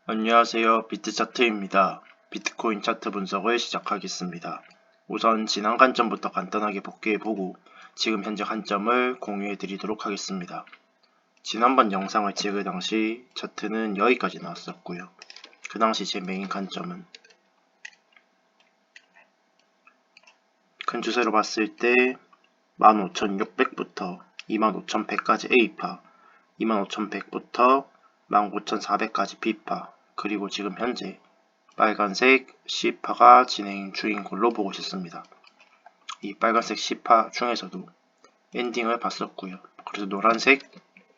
안녕하세요. 비트차트입니다. 비트코인 차트 분석을 시작하겠습니다. 우선 지난 관점부터 간단하게 복귀해보고 지금 현재 관점을 공유해드리도록 하겠습니다. 지난번 영상을 찍을 당시 차트는 여기까지 나왔었고요. 그 당시 제 메인 관점은 큰 추세로 봤을 때 15,600부터 25,100까지 A파, 25,100부터 19,400까지 B파, 그리고 지금 현재 빨간색 C파가 진행 중인 걸로 보고 있습니다. 이 빨간색 C파 중에서도 엔딩을 봤었고요. 그래서 노란색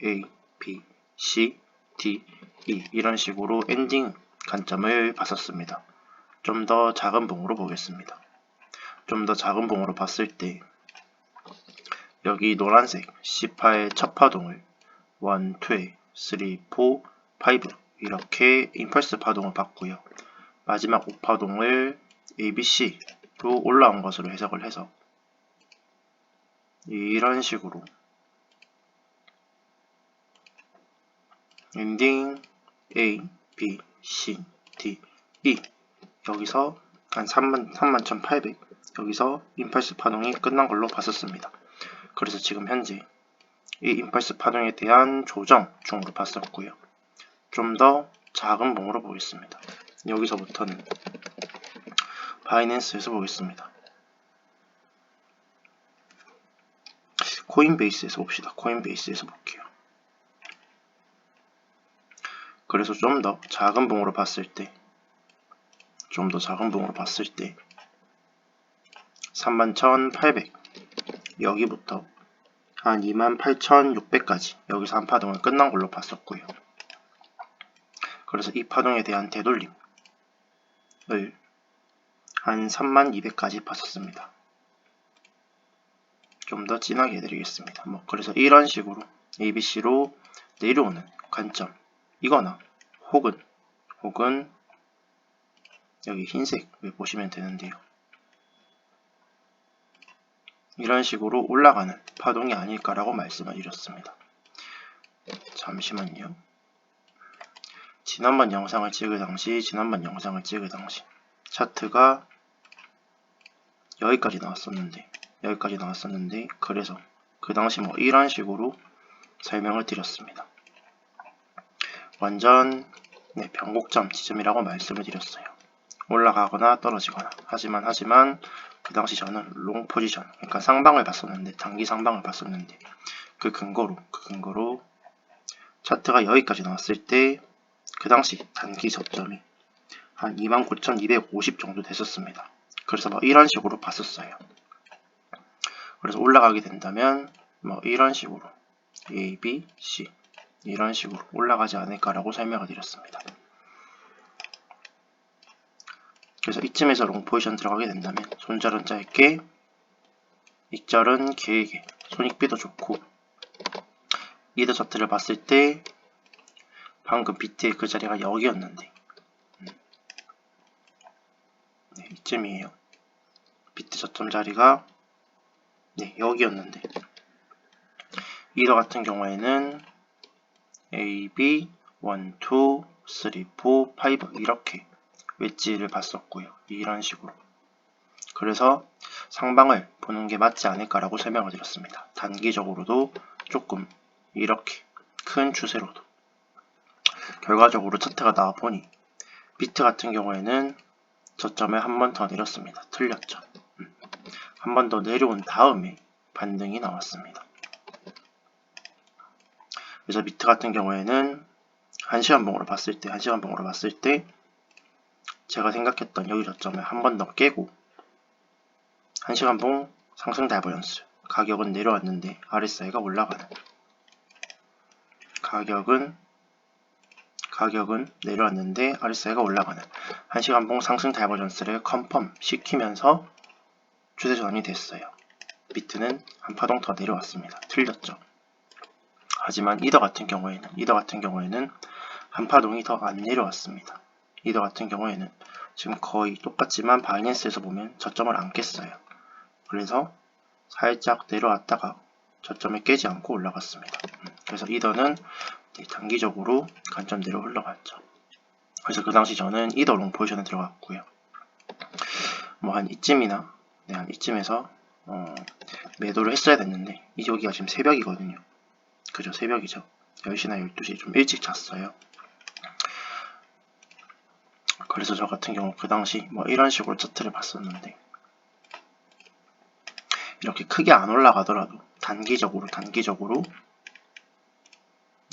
A, B, C, D, E 이런 식으로 엔딩 관점을 봤었습니다. 좀 더 작은 봉으로 보겠습니다. 좀 더 작은 봉으로 봤을 때 여기 노란색 C파의 첫 파동을 1, 2, 3, 4, 5 이렇게 임펄스 파동을 봤고요. 마지막 5파동을 ABC로 올라온 것으로 해석을 해서 이런 식으로 엔딩 A, B, C, D, E 여기서 한 31,800 여기서 임펄스 파동이 끝난 걸로 봤었습니다. 그래서 지금 현재 이 임펄스 파동에 대한 조정 중으로 봤었고요. 좀 더 작은 봉으로 보겠습니다. 여기서부터는 바이낸스에서 보겠습니다. 코인베이스에서 봅시다. 코인베이스에서 볼게요. 그래서 좀 더 작은 봉으로 봤을 때 31,800 여기부터 한 28,600까지 여기서 한 파동은 끝난 걸로 봤었고요. 그래서 이 파동에 대한 되돌림을 한 3200까지 봤었습니다. 좀 더 진하게 해드리겠습니다. 그래서 이런 식으로 ABC로 내려오는 관점 이거나 혹은 여기 흰색을 보시면 되는데요. 이런 식으로 올라가는 파동이 아닐까라고 말씀을 드렸습니다. 잠시만요. 지난번 영상을 찍을 당시 차트가 여기까지 나왔었는데 그래서 그 당시 이런 식으로 설명을 드렸습니다. 완전 변곡점 지점이라고 말씀을 드렸어요. 올라가거나 떨어지거나 하지만 그 당시 저는 롱 포지션 그러니까 상방을 봤었는데 단기 상방을 봤었는데 그 근거로 차트가 여기까지 나왔을 때 그 당시 단기 저점이 한 29,250 정도 됐었습니다. 그래서 이런 식으로 봤었어요. 그래서 올라가게 된다면 이런 식으로 A, B, C 이런 식으로 올라가지 않을까라고 설명을 드렸습니다. 그래서 이쯤에서 롱 포지션 들어가게 된다면 손절은 짧게 익절은 길게 손익비도 좋고 이더 차트를 봤을 때 방금 비트의 그 자리가 여기였는데 이쯤이에요. 비트 저점 자리가 여기였는데 이더 같은 경우에는 A, B, 1, 2, 3, 4, 5 이렇게 웨지를 봤었고요. 이런 식으로. 그래서 상방을 보는 게 맞지 않을까라고 설명을 드렸습니다. 단기적으로도 조금 이렇게 큰 추세로도. 결과적으로 차트가 나와보니 비트 같은 경우에는 저점을 한 번 더 내렸습니다. 틀렸죠. 한 번 더 내려온 다음에 반등이 나왔습니다. 그래서 비트 같은 경우에는 1시간 봉으로 봤을 때 제가 생각했던 여기 저점을 한 번 더 깨고 1시간 봉 상승 다이버전스 가격은 내려왔는데 RSI가 올라가는 가격은 내려왔는데 RSI가 올라가는 1시간 봉 상승 다이버전스를 컨펌 시키면서 추세 전환이 됐어요. 비트는 한 파동 더 내려왔습니다. 틀렸죠. 하지만 이더 같은 경우에는 한 파동이 더 안 내려왔습니다. 이더 같은 경우에는 지금 거의 똑같지만 바이낸스에서 보면 저점을 안 깼어요. 그래서 살짝 내려왔다가 저점을 깨지 않고 올라갔습니다. 그래서 이더는 단기적으로 관점대로 흘러갔죠. 그래서 그 당시 저는 이더 롱 포지션에 들어갔고요. 뭐 한 이쯤이나 한 이쯤에서 매도를 했어야 됐는데 이제 여기가 지금 새벽이거든요. 그죠? 새벽이죠. 10시나 12시 좀 일찍 잤어요. 그래서 저 같은 경우 그 당시 뭐 이런 식으로 차트를 봤었는데 이렇게 크게 안 올라가더라도 단기적으로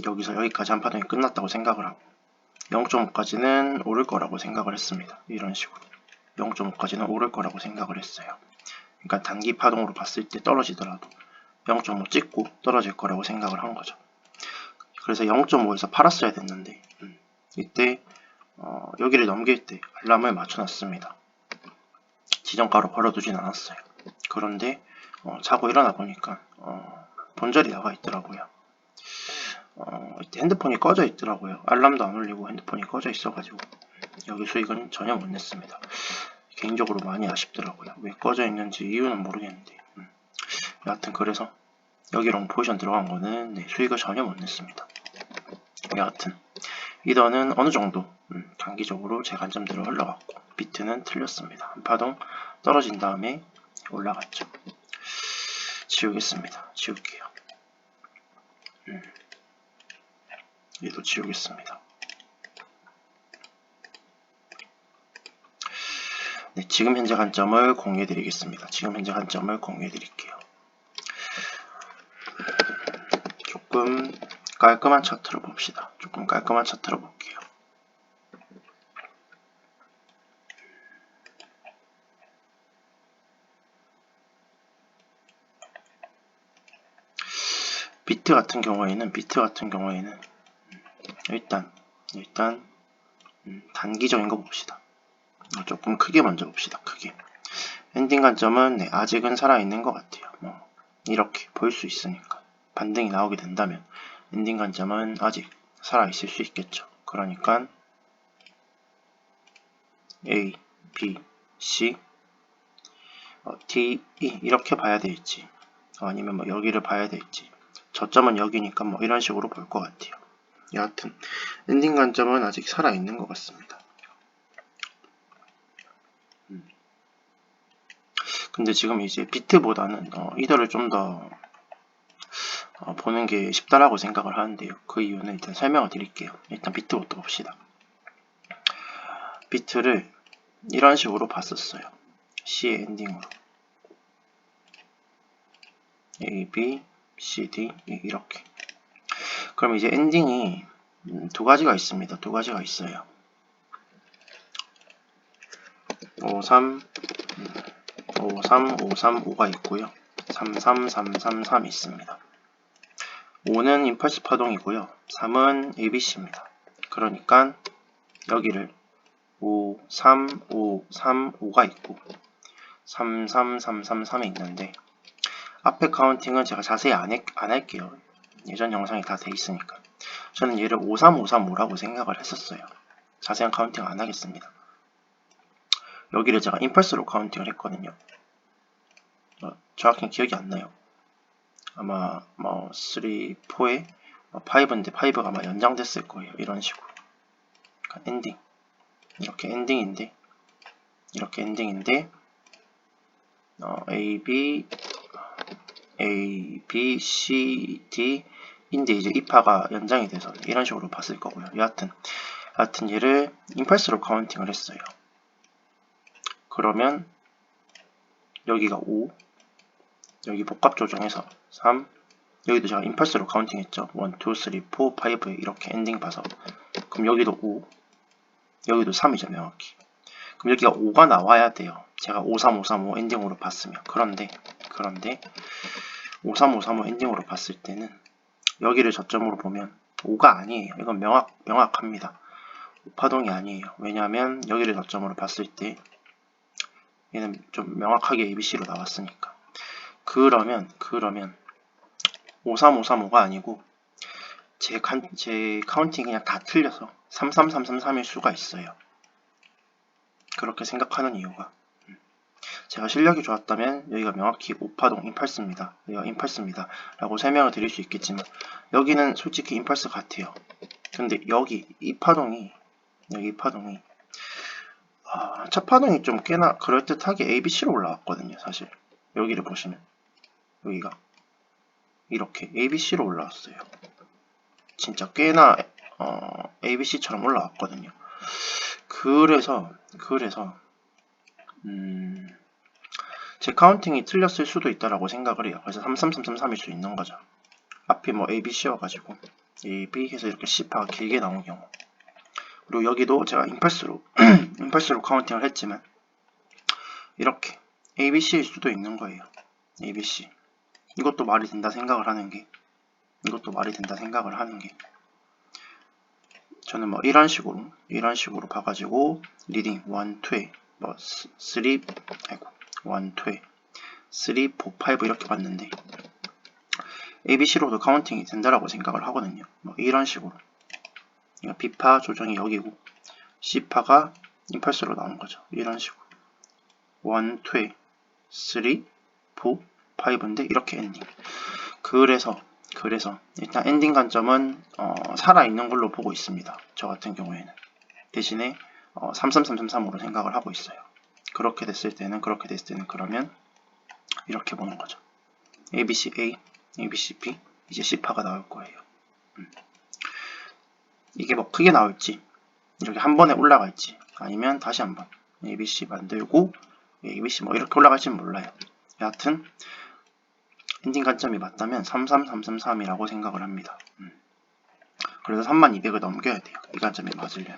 여기서 여기까지 한 파동이 끝났다고 생각을 하고 0.5까지는 오를 거라고 생각을 했습니다. 이런 식으로 0.5까지는 오를 거라고 생각을 했어요. 그러니까 단기 파동으로 봤을 때 떨어지더라도 0.5 찍고 떨어질 거라고 생각을 한 거죠. 그래서 0.5에서 팔았어야 됐는데 이때 여기를 넘길 때 알람을 맞춰놨습니다. 지정가로 걸어두진 않았어요. 그런데 자고 일어나 보니까 본절이 나가 있더라고요. 이때 핸드폰이 꺼져 있더라고요. 알람도 안 울리고 핸드폰이 꺼져 있어가지고 여기 수익은 전혀 못 냈습니다. 개인적으로 많이 아쉽더라고요. 왜 꺼져 있는지 이유는 모르겠는데 여하튼 그래서 여기 롱 포지션 들어간 거는 수익을 전혀 못 냈습니다. 여하튼 이더는 어느 정도 단기적으로 제 관점대로 흘러갔고 비트는 틀렸습니다. 한 파동 떨어진 다음에 올라갔죠. 지우겠습니다. 지울게요. 얘도 지우겠습니다. 네, 지금 현재 관점을 공유해 드리겠습니다. 지금 현재 관점을 공유해 드릴게요. 조금 깔끔한 차트로 봅시다. 조금 깔끔한 차트로 볼게요. 비트 같은 경우에는 일단 단기적인 거 봅시다. 조금 크게 먼저 봅시다. 크게. 엔딩 관점은 아직은 살아있는 것 같아요. 이렇게 볼 수 있으니까 반등이 나오게 된다면 엔딩 관점은 아직 살아있을 수 있겠죠. 그러니까 A, B, C, D, E 이렇게 봐야 될지 아니면 여기를 봐야 될지 저점은 여기니까 이런 식으로 볼 것 같아요. 여하튼 엔딩 관점은 아직 살아있는 것 같습니다. 근데 지금 이제 비트보다는 이더를 좀 더 보는 게 쉽다라고 생각을 하는데요. 그 이유는 일단 설명을 드릴게요. 일단 비트부터 봅시다. 비트를 이런 식으로 봤었어요. C의 엔딩으로 A, B, C, D 이렇게. 그럼 이제 엔딩이 두 가지가 있습니다. 두 가지가 있어요. 5, 3, 5, 3, 5, 3, 5가 있고요. 3, 3, 3, 3, 3 있습니다. 5는 임펄스 파동이고요. 3은 ABC입니다. 그러니까 여기를 5, 3, 5, 3, 5가 있고 3, 3, 3, 3, 3이 있는데 앞에 카운팅은 제가 자세히 안 할게요. 예전 영상이 다 돼 있으니까. 저는 얘를 5, 3, 5, 3, 5라고 생각을 했었어요. 자세한 카운팅 안 하겠습니다. 여기를 제가 임펄스로 카운팅을 했거든요. 정확히 기억이 안 나요. 아마 3, 4에 5인데 5가 아마 연장됐을 거예요. 이런 식으로. 그러니까 엔딩. 이렇게 엔딩인데 A, B, C, D 인데 이제 이파가 연장이 돼서 이런 식으로 봤을 거고요. 여하튼 얘를 임펄스로 카운팅을 했어요. 그러면 여기가 5, 여기 복합 조정해서 3, 여기도 제가 임펄스로 카운팅 했죠. 1, 2, 3, 4, 5 이렇게 엔딩 봐서 그럼 여기도 5, 여기도 3이죠 명확히. 그럼 여기가 5가 나와야 돼요. 제가 5, 3, 5, 3, 5 엔딩으로 봤으면. 그런데 5, 3, 5, 3, 5 엔딩으로 봤을 때는 여기를 저점으로 보면 5가 아니에요. 이건 명확합니다. 5파동이 아니에요. 왜냐하면 여기를 저점으로 봤을 때 얘는 좀 명확하게 ABC로 나왔으니까. 그러면 5, 3, 5, 3, 5가 아니고 제 카운팅이 그냥 다 틀려서 3, 3, 3, 3, 3일 수가 있어요. 그렇게 생각하는 이유가 제가 실력이 좋았다면 여기가 명확히 5파동 임펄스입니다. 여기가 임펄스입니다. 라고 설명을 드릴 수 있겠지만 여기는 솔직히 임펄스 같아요. 근데 여기 이 파동이 여기 파동이 첫 파동이 좀 꽤나 그럴듯하게 ABC로 올라왔거든요. 사실 여기를 보시면 여기가 이렇게 ABC로 올라왔어요. 진짜 꽤나 ABC처럼 올라왔거든요. 그래서 제 카운팅이 틀렸을 수도 있다라고 생각을 해요. 그래서 33333일 수 있는 거죠. 앞이 뭐 ABC여가지고 AB 해서 이렇게 C파가 길게 나온 경우. 그리고 여기도 제가 임펄스로 카운팅을 했지만 이렇게 ABC일 수도 있는 거예요. ABC. 이것도 말이 된다 생각을 하는 게 저는 뭐 이런 식으로 봐가지고 리딩 1, 2에 뭐 3, 1, 2에 3, 4, 5 이렇게 봤는데 ABC로도 카운팅이 된다라고 생각을 하거든요. 뭐 이런 식으로 B파 조정이 여기고 C파가 임펄스로 나온 거죠. 이런 식으로 1, 2에 3, 4, 5인데 이렇게 엔딩. 그래서 일단 엔딩 관점은 살아있는 걸로 보고 있습니다. 저 같은 경우에는 대신에 33333으로 생각을 하고 있어요. 그렇게 됐을 때는 그러면 이렇게 보는 거죠. ABC A, ABC B, 이제 C파가 나올 거예요. 이게 뭐 크게 나올지 이렇게 한 번에 올라갈지 아니면 다시 한번 ABC 만들고 ABC 뭐 이렇게 올라갈지는 몰라요. 여하튼 엔딩 관점이 맞다면 33333이라고 생각을 합니다. 그래서 3200을 넘겨야 돼요. 이 관점이 맞으려면.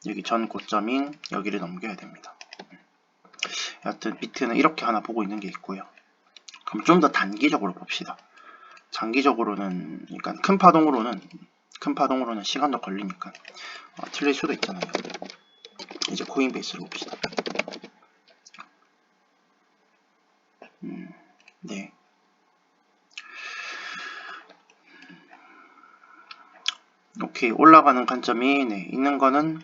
여기 전 고점인 여기를 넘겨야 됩니다. 여하튼 비트는 이렇게 하나 보고 있는 게 있고요. 그럼 좀 더 단기적으로 봅시다. 장기적으로는, 그러니까 큰 파동으로는 시간도 걸리니까 틀릴 수도 있잖아요. 이제 코인베이스로 봅시다. 네. 오케이, 올라가는 관점이 있는 거는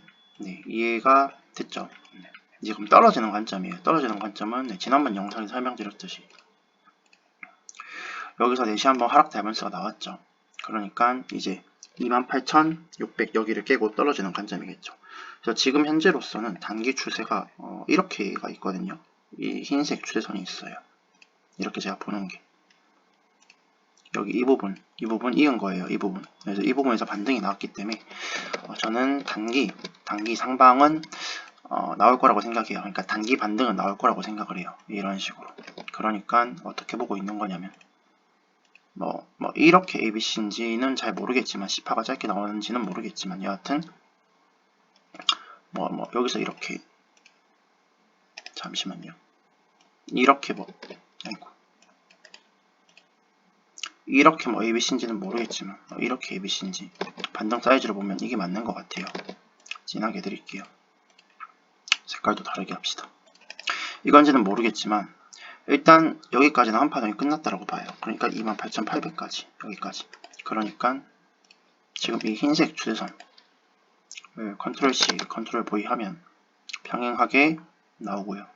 이해가 됐죠. 이제 그럼 떨어지는 관점이에요. 떨어지는 관점은 지난번 영상에 설명드렸듯이 여기서 4시 한번 하락 밸런스가 나왔죠. 그러니까 이제 28,600 여기를 깨고 떨어지는 관점이겠죠. 그래서 지금 현재로서는 단기 추세가 이렇게가 있거든요. 이 흰색 추세선이 있어요. 이렇게 제가 보는 게 여기 이 부분 이은 거예요. 이 부분. 그래서 이 부분에서 반등이 나왔기 때문에 저는 단기 상방은 나올 거라고 생각해요. 그러니까 단기 반등은 나올 거라고 생각을 해요. 이런 식으로. 그러니까 어떻게 보고 있는 거냐면 뭐 이렇게 ABC인지는 잘 모르겠지만 C파가 짧게 나오는지는 모르겠지만 여하튼 여기서 이렇게 잠시만요. 이렇게 이렇게 ABC인지는 모르겠지만 이렇게 ABC인지 반등 사이즈를 보면 이게 맞는 것 같아요. 진하게 해드릴게요. 색깔도 다르게 합시다. 이건지는 모르겠지만 일단 여기까지는 한 파동이 끝났다라고 봐요. 그러니까 28,800까지 여기까지. 그러니까 지금 이 흰색 추세선 컨트롤 C, 컨트롤 V 하면 평행하게 나오고요.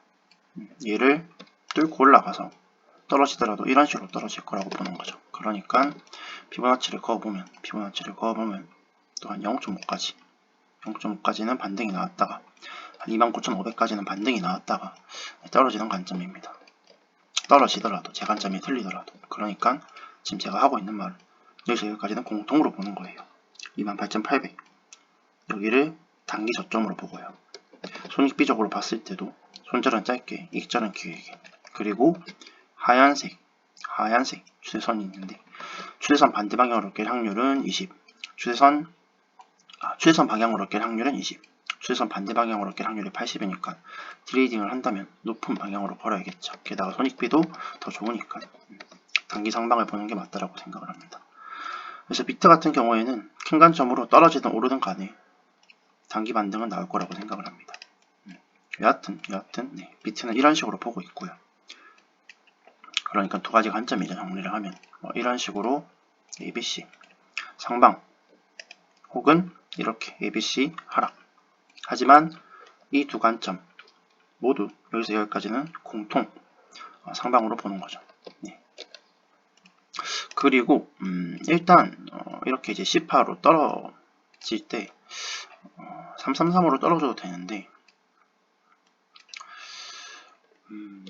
얘를 뚫고 올라가서 떨어지더라도 이런 식으로 떨어질 거라고 보는 거죠. 그러니까 피보나치를 그어보면 또 한 0.5까지는 반등이 나왔다가 한 29,500까지는 반등이 나왔다가 떨어지는 관점입니다. 떨어지더라도 제 관점이 틀리더라도. 그러니까 지금 제가 하고 있는 말은 여기서 여기까지는 공통으로 보는 거예요. 28,800 여기를 단기 저점으로 보고요. 손익비적으로 봤을 때도 손절은 짧게, 익절은 길게. 그리고 하얀색 추세선이 있는데 추세선 반대 방향으로 깰 확률은 20. 추세선 방향으로 깰 확률은 20. 추세선 반대 방향으로 깰 확률이 80이니까 트레이딩을 한다면 높은 방향으로 걸어야겠죠. 게다가 손익비도 더 좋으니까 단기 상방을 보는 게 맞다라고 생각을 합니다. 그래서 비트 같은 경우에는 큰 관점으로 떨어지든 오르든 간에 단기 반등은 나올 거라고 생각을 합니다. 여하튼 비트는 이런 식으로 보고 있고요. 그러니까 두 가지 관점이죠. 정리를 하면 이런 식으로 ABC 상방 혹은 이렇게 ABC 하락. 하지만 이 두 관점 모두 여기서 여기까지는 공통 상방으로 보는 거죠. 그리고 일단 이렇게 이제 C파로 떨어질 때 333으로 떨어져도 되는데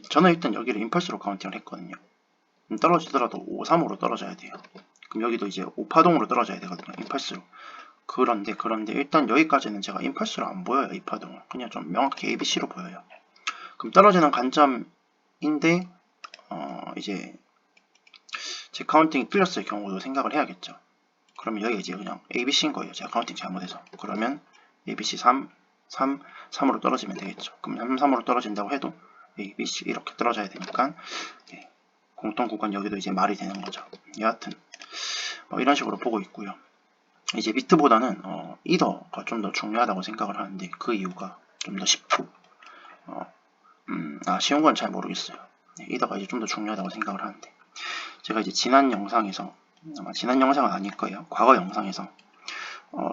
저는 일단 여기를 임펄스로 카운팅을 했거든요. 떨어지더라도 53으로 떨어져야 돼요. 그럼 여기도 이제 5파동으로 떨어져야 되거든요. 임펄스로. 그런데 일단 여기까지는 제가 임펄스로 안 보여요. 이 파동은. 그냥 좀 명확히 ABC로 보여요. 그럼 떨어지는 관점인데 이제 제 카운팅이 틀렸을 경우도 생각을 해야겠죠. 그러면 여기 이제 그냥 ABC인 거예요. 제가 카운팅 잘못해서. 그러면 ABC 3, 3, 3으로 떨어지면 되겠죠. 그럼 3, 3으로 떨어진다고 해도 ABC 이렇게 떨어져야 되니까 공통 구간 여기도 이제 말이 되는 거죠. 여하튼 이런 식으로 보고 있고요. 이제 비트보다는 이더가 좀 더 중요하다고 생각을 하는데 그 이유가 좀 더 쉽고 쉬운 건 잘 모르겠어요. 이더가 이제 좀 더 중요하다고 생각을 하는데 제가 이제 지난 영상에서 아마 지난 영상은 아닐 거예요. 과거 영상에서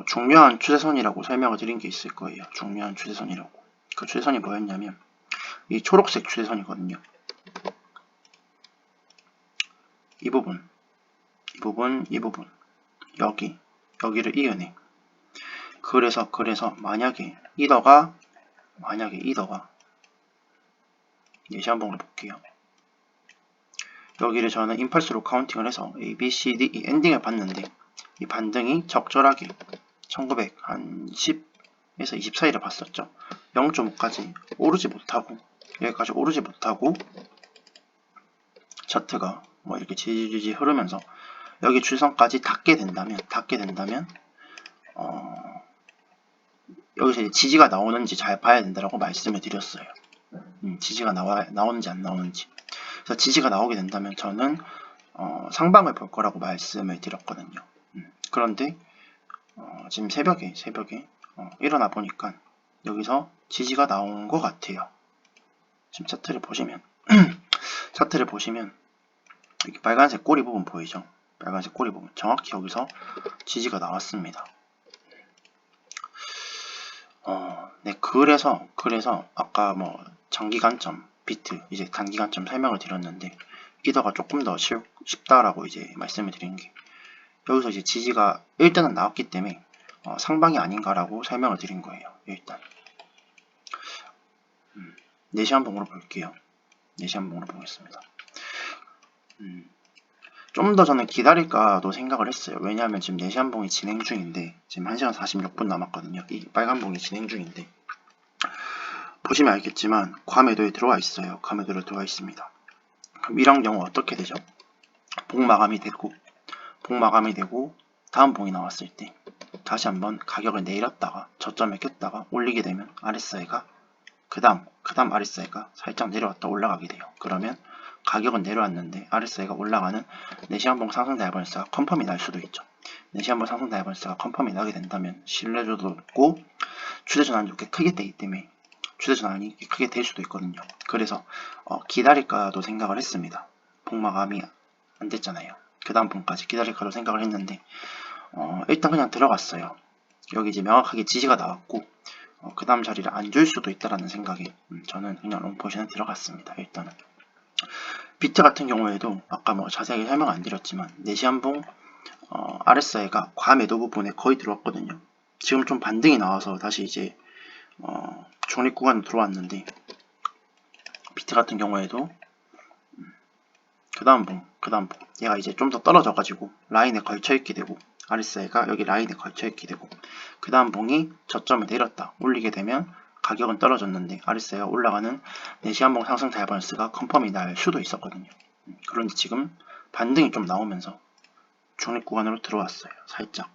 중요한 추세선이라고 설명을 드린 게 있을 거예요. 중요한 추세선이라고. 그 추세선이 뭐였냐면 이 초록색 추세선이거든요. 이 부분 여기를 이어내. 그래서 만약에 이더가 예시 한번 볼게요. 여기를 저는 임펄스로 카운팅을 해서 A, B, C, D, E 엔딩을 봤는데 이 반등이 적절하게 1910에서 20 사이를 봤었죠. 0.5까지 오르지 못하고 여기까지 오르지 못하고 차트가 뭐 이렇게 지지지지 흐르면서 여기 추세선까지 닿게 된다면 여기서 이제 지지가 나오는지 잘 봐야 된다고 말씀을 드렸어요. 지지가 나오는지 안 나오는지. 그래서 지지가 나오게 된다면 저는 상방을 볼 거라고 말씀을 드렸거든요. 그런데 지금 새벽에 일어나 보니까 여기서 지지가 나온 것 같아요. 지금 차트를 보시면 이렇게 빨간색 꼬리 부분 보이죠? 빨간색 꼬리 부분 정확히 여기서 지지가 나왔습니다. 네, 그래서 아까 뭐 장기 관점 비트 이제 단기 관점 설명을 드렸는데 이더가 조금 더 쉽다라고 이제 말씀을 드린 게 여기서 이제 지지가 일단은 나왔기 때문에 상방이 아닌가라고 설명을 드린 거예요. 일단 4시간 봉으로 볼게요. 4시간 봉으로 보겠습니다. 좀 더 저는 기다릴까도 생각을 했어요. 왜냐하면 지금 4시간 봉이 진행 중인데 지금 1시간 46분 남았거든요. 이 빨간 봉이 진행 중인데 보시면 알겠지만 과매도에 들어와 있어요. 과매도로 들어와 있습니다. 그럼 이런 경우 어떻게 되죠? 봉 마감이 되고 다음 봉이 나왔을 때 다시 한번 가격을 내렸다가 저점에 꼈다가 올리게 되면 RSI가 그 다음 RSI가 살짝 내려왔다 올라가게 돼요. 그러면 가격은 내려왔는데 RSI가 올라가는 4시간봉 상승 다이버런스가 컨펌이 날 수도 있죠. 4시간봉 상승 다이버런스가 컨펌이 나게 된다면 신뢰도도 높고 추세전환도 꽤 크게 되기 때문에 추세전환이 크게 될 수도 있거든요. 그래서 기다릴까도 생각을 했습니다. 봉마감이 안 됐잖아요. 그 다음 봉까지 기다릴까도 생각을 했는데 일단 그냥 들어갔어요. 여기 이제 명확하게 지지가 나왔고 그 다음 자리를 안 줄 수도 있다라는 생각에 저는 그냥 롱포지션에 들어갔습니다. 일단은 비트 같은 경우에도 아까 뭐 자세하게 설명 안 드렸지만 4시간봉 RSI가 과매도 부분에 거의 들어왔거든요. 지금 좀 반등이 나와서 다시 이제 중립 구간으로 들어왔는데 비트 같은 경우에도 그 다음 봉 얘가 이제 좀 더 떨어져 가지고 라인에 걸쳐 있게 되고 RSI가 여기 라인에 걸쳐 있게 되고 그 다음 봉이 저점을 내렸다 올리게 되면 가격은 떨어졌는데 RSI가 올라가는 4시간봉 상승 다이버런스가 컨펌이 날 수도 있었거든요. 그런데 지금 반등이 좀 나오면서 중립 구간으로 들어왔어요. 살짝.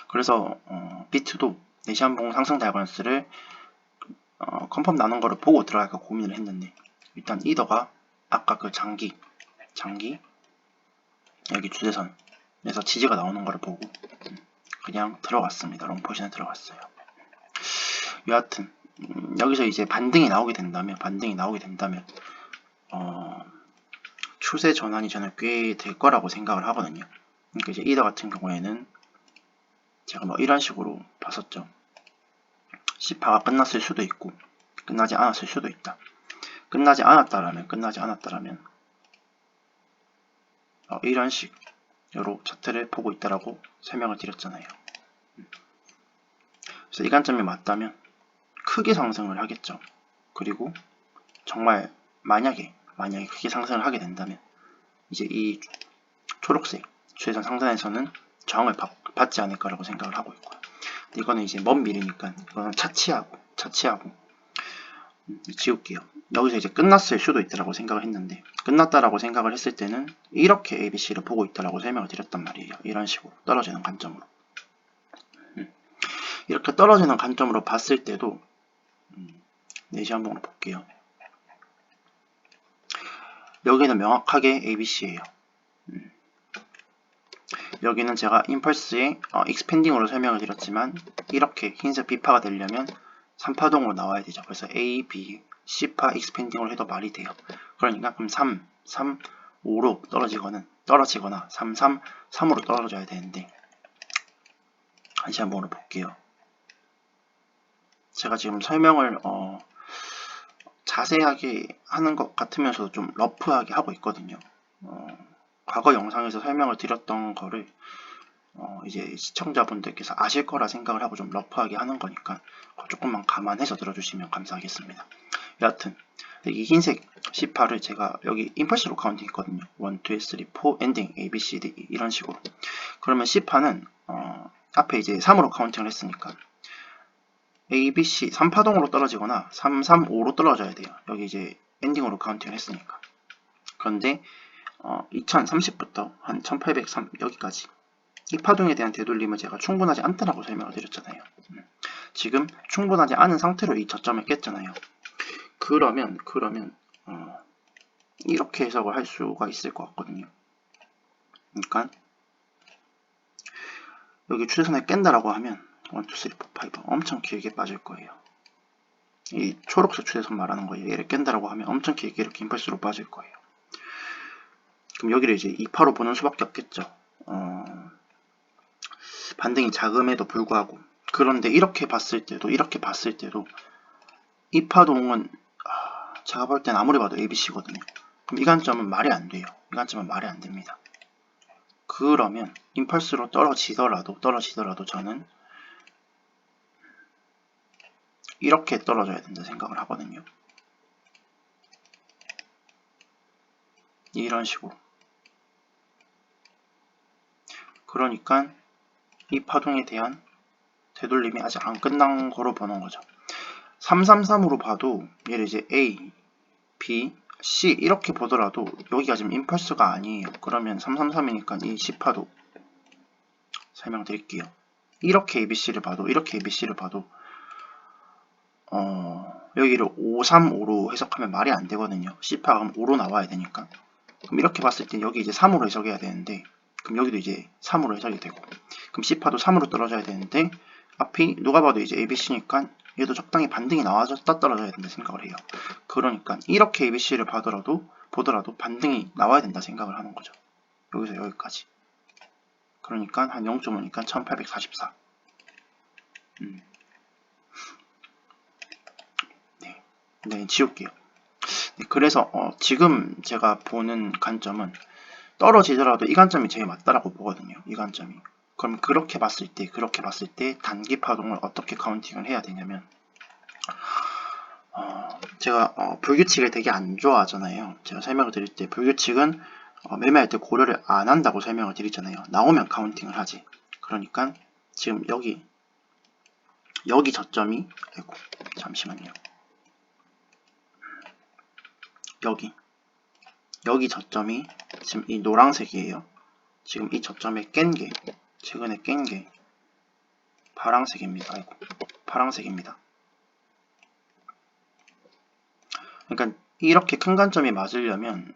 그래서 비트도 4시간봉 상승 다이버런스를 컨펌 나는 거를 보고 들어갈까 고민을 했는데 일단 이더가 아까 그 장기 여기 주대선에서 지지가 나오는 거를 보고 그냥 들어갔습니다. 롱포지션에 들어갔어요. 여하튼 여기서 이제 반등이 나오게 된다면 추세 전환이 저는 꽤 될 거라고 생각을 하거든요. 그러니까 이제 이더 같은 경우에는 제가 뭐 이런 식으로 봤었죠. 10파가 끝났을 수도 있고 끝나지 않았을 수도 있다. 끝나지 않았다라면 이런 식으로 차트를 보고 있다라고 설명을 드렸잖아요. 그래서 이 관점이 맞다면 크게 상승을 하겠죠. 그리고 정말 만약에 크게 상승을 하게 된다면 이제 이 초록색 추세선 상단에서는 저항을 받지 않을까라고 생각을 하고 있고요. 이거는 이제 먼 미래니까 이거는 차치하고 지울게요. 여기서 이제 끝났을 수도 있다라고 생각을 했는데, 끝났다라고 생각을 했을 때는 이렇게 ABC를 보고 있다라고 설명을 드렸단 말이에요. 이런 식으로 떨어지는 관점으로. 이렇게 떨어지는 관점으로 봤을 때도 4시 한번으로 볼게요. 여기는 명확하게 ABC예요. 여기는 제가 임펄스의 익스펜딩으로 설명을 드렸지만 이렇게 흰색 B파가 되려면 3파동으로 나와야 되죠. 그래서 A, B, C파 익스펜딩으로 해도 말이 돼요. 그러니까 그럼 3, 5로 떨어지거나 3, 3으로 떨어져야 되는데, 다시 한번 볼게요. 제가 지금 설명을 자세하게 하는 것 같으면서도 좀 러프하게 하고 있거든요. 과거 영상에서 설명을 드렸던 거를 이제 시청자분들께서 아실 거라 생각을 하고 좀 러프하게 하는 거니까 조금만 감안해서 들어주시면 감사하겠습니다. 여하튼 이 흰색 C8을 제가 여기 임펄스로 카운팅 했거든요. 1, 2, 3, 4 엔딩 A, B, C, D 이런 식으로. 그러면 C8는 앞에 이제 3으로 카운팅을 했으니까 A, B, C 3파동으로 떨어지거나 3, 3, 5로 떨어져야 돼요. 여기 이제 엔딩으로 카운팅을 했으니까. 그런데 2030부터 한 1803 여기까지 이 파동에 대한 되돌림은 제가 충분하지 않다라고 설명을 드렸잖아요. 지금 충분하지 않은 상태로 이 저점을 깼잖아요. 그러면 이렇게 해석을 할 수가 있을 것 같거든요. 그러니까 여기 추세선을 깬다라고 하면 1, 2, 3, 4, 5 엄청 길게 빠질 거예요. 이 초록색 추세선 말하는 거예요. 얘를 깬다라고 하면 엄청 길게 이렇게 임펄스로 빠질 거예요. 그럼 여기를 이제 2파로 보는 수밖에 없겠죠. 반등이 작음에도 불구하고. 그런데 이렇게 봤을 때도 이 파동은 제가 볼 땐 아무리 봐도 ABC거든요. 그럼 이 관점은 말이 안 돼요. 이 관점은 말이 안 됩니다. 그러면 임펄스로 떨어지더라도 저는 이렇게 떨어져야 된다 생각을 하거든요. 이런 식으로. 그러니까 이 파동에 대한 되돌림이 아직 안 끝난 거로 보는 거죠. 333으로 봐도 얘를 이제 A, B, C 이렇게 보더라도 여기가 지금 임펄스가 아니에요. 그러면 333이니까 이 C파도 설명드릴게요. 이렇게 ABC를 봐도 여기를 535로 해석하면 말이 안 되거든요. C파가 그럼 5로 나와야 되니까. 그럼 이렇게 봤을 때 여기 이제 3으로 해석해야 되는데, 그럼 여기도 이제 3으로 해석이 되고, 그럼 C파도 3으로 떨어져야 되는데, 앞이 누가 봐도 이제 ABC니까 얘도 적당히 반등이 나와줬다 떨어져야 된다 생각을 해요. 그러니까 이렇게 ABC를 보더라도 반등이 나와야 된다 생각을 하는 거죠. 여기서 여기까지. 그러니까 한 0.5니까 1844. 네, 지울게요. 네, 그래서 지금 제가 보는 관점은 떨어지더라도 이 관점이 제일 맞다라고 보거든요. 이 관점이. 그럼 그렇게 봤을 때 단기 파동을 어떻게 카운팅을 해야 되냐면, 제가 불규칙을 되게 안 좋아하잖아요. 제가 설명을 드릴 때 불규칙은 매매할 때 고려를 안 한다고 설명을 드리잖아요. 나오면 카운팅을 하지. 그러니까 지금 여기 저점이, 아이고 잠시만요. 여기 저점이 지금 이 노란색이에요. 지금 이 저점에 최근에 깬 게 파란색입니다. 아이고, 파란색입니다. 그러니까 이렇게 큰 관점이 맞으려면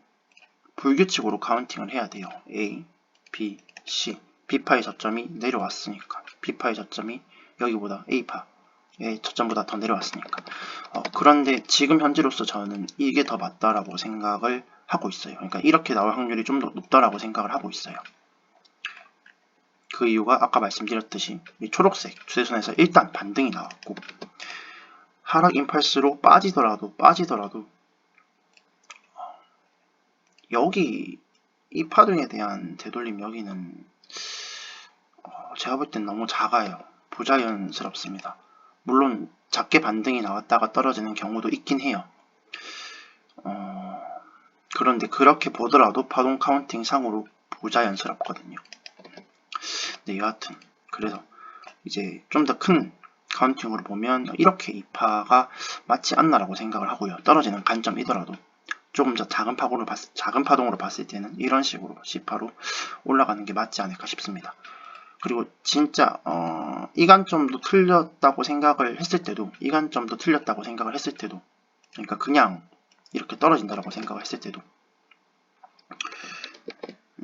불규칙으로 카운팅을 해야 돼요. A, B, C. B파의 저점이 내려왔으니까. B파의 저점이 여기보다 A파의 저점보다 더 내려왔으니까. 그런데 지금 현재로서 저는 이게 더 맞다라고 생각을 하고 있어요. 그러니까 이렇게 나올 확률이 좀 더 높다라고 생각을 하고 있어요. 그 이유가 아까 말씀드렸듯이 이 초록색 추세선에서 일단 반등이 나왔고, 하락 임펄스로 빠지더라도 여기 이 파동에 대한 되돌림 여기는 제가 볼 땐 너무 작아요. 부자연스럽습니다. 물론 작게 반등이 나왔다가 떨어지는 경우도 있긴 해요. 그런데 그렇게 보더라도 파동 카운팅 상으로 부자연스럽거든요. 네, 여하튼 그래서 이제 좀 더 큰 카운팅으로 보면 이렇게 이파가 맞지 않나라고 생각을 하고요. 떨어지는 관점이더라도 조금 더 작은 파동으로 봤을 때는 이런 식으로 C파로 올라가는 게 맞지 않을까 싶습니다. 그리고 진짜 이 관점도 틀렸다고 생각을 했을 때도 그러니까 그냥 이렇게 떨어진다라고 생각을 했을 때도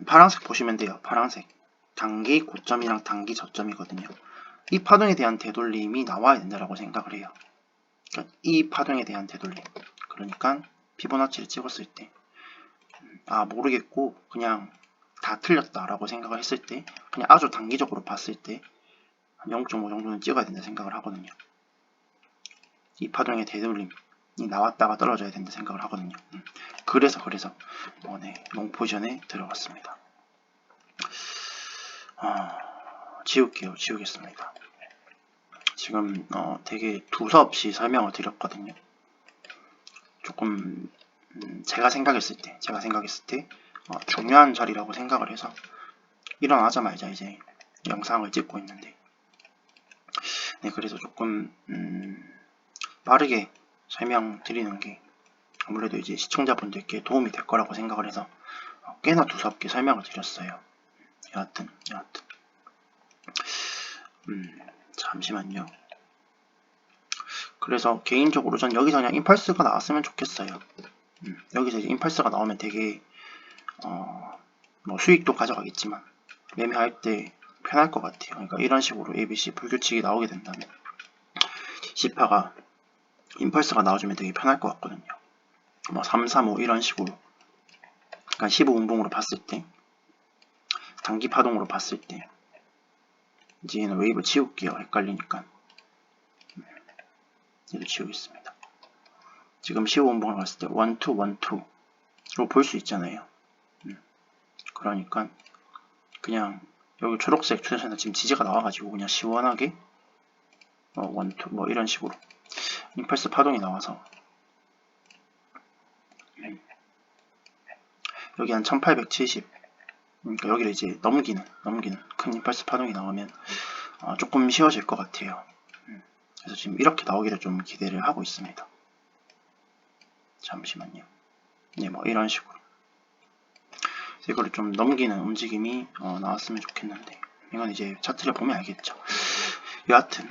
파란색 보시면 돼요. 파란색 단기 고점이랑 단기 저점이거든요. 이 파동에 대한 되돌림이 나와야 된다라고 생각을 해요. 그러니까 이 파동에 대한 되돌림. 그러니까 피보나치를 찍었을 때 모르겠고 그냥 다 틀렸다라고 생각을 했을 때 그냥 아주 단기적으로 봤을 때 0.5 정도는 찍어야 된다 생각을 하거든요. 이 파동의 되돌림이 나왔다가 떨어져야 된다 생각을 하거든요. 그래서 롱포지션에 들어갔습니다. 지우겠습니다. 지금 되게 두서없이 설명을 드렸거든요. 조금 제가 생각했을 때 중요한 자리라고 생각을 해서 일어나자마자 이제 영상을 찍고 있는데, 네, 그래서 조금 빠르게 설명드리는 게 아무래도 이제 시청자분들께 도움이 될 거라고 생각을 해서 꽤나 두서없게 설명을 드렸어요. 여하튼 잠시만요. 그래서 개인적으로 전 여기서 그냥 임펄스가 나왔으면 좋겠어요. 여기서 이제 임펄스가 나오면 되게 뭐 수익도 가져가겠지만 매매할 때 편할 것 같아요. 그러니까 이런 식으로 ABC 불규칙이 나오게 된다면 C파가 임펄스가 나와주면 되게 편할 것 같거든요. 뭐 3, 3, 5 이런 식으로, 그러니까 15운봉으로 봤을 때, 단기 파동으로 봤을 때, 이제 얘는 웨이브 지울게요. 헷갈리니까. 얘도 지우겠습니다. 지금 15운봉을 봤을 때 1, 2, 1, 2로 볼 수 있잖아요. 그러니까 그냥 여기 초록색 추세선에 지금 지지가 나와가지고 그냥 시원하게 1, 2 뭐 이런 식으로 임펄스 파동이 나와서 여기 한 1870, 그러니까 여기를 이제 넘기는 큰 임펄스 파동이 나오면 조금 쉬워질 것 같아요. 그래서 지금 이렇게 나오기를 좀 기대를 하고 있습니다. 잠시만요. 네, 뭐 이런 식으로 이거를 좀 넘기는 움직임이 나왔으면 좋겠는데, 이건 이제 차트를 보면 알겠죠. 여하튼